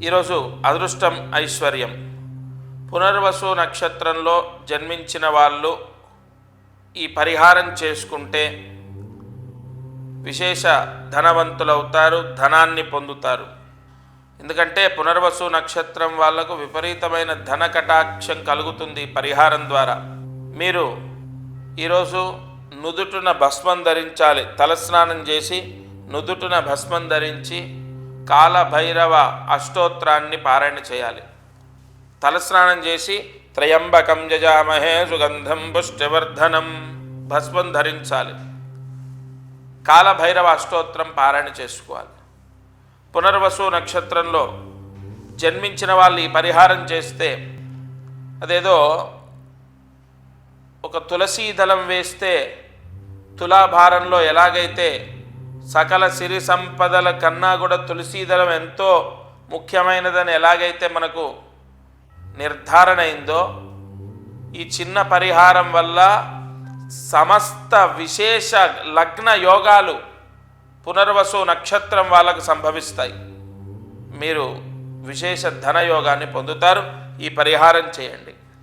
ఈరోజు అదృష్టం ఐశ్వర్యం. పునర్వసు నక్షత్రంలో జన్మించిన వాళ్ళు ఈ పరిహారం చేసుకుంటే విశేష ధనవంతులవుతారు, ధనాన్ని పొందుతారు. ఎందుకంటే పునర్వసు నక్షత్రం వాళ్లకు విపరీతమైన ధన కటాక్షం కలుగుతుంది పరిహారం ద్వారా. మీరు ఈరోజు నుదుటున భస్మం ధరించాలి. తలస్నానం చేసి నుదుటున భస్మం ధరించి కాలభైరవ అష్టోత్తరాన్ని పారాయణ చేయాలి. తలస్నానం చేసి త్రయంబకం యజామహే సుగంధం పుష్టివర్ధనం భస్మం ధరించాలి. కాలభైరవ అష్టోత్తరం పారాయణ చేసుకోవాలి. పునర్వసు నక్షత్రంలో జన్మించిన వాళ్ళు ఈ పరిహారం చేస్తే అదేదో ఒక తులసీ దళం వేస్తే తులాభారంలో ఎలాగైతే సకల సిరి సంపదల కన్నా కూడా తులసీ దళం ఎంతో ముఖ్యమైనదని ఎలాగైతే మనకు నిర్ధారణ అయిందో, ఈ చిన్న పరిహారం వల్ల సమస్త విశేష లగ్న యోగాలు పునర్వసు నక్షత్రం వాళ్ళకు సంభవిస్తాయి. మీరు విశేష ధనయోగాన్ని పొందుతారు. ఈ పరిహారం చేయండి.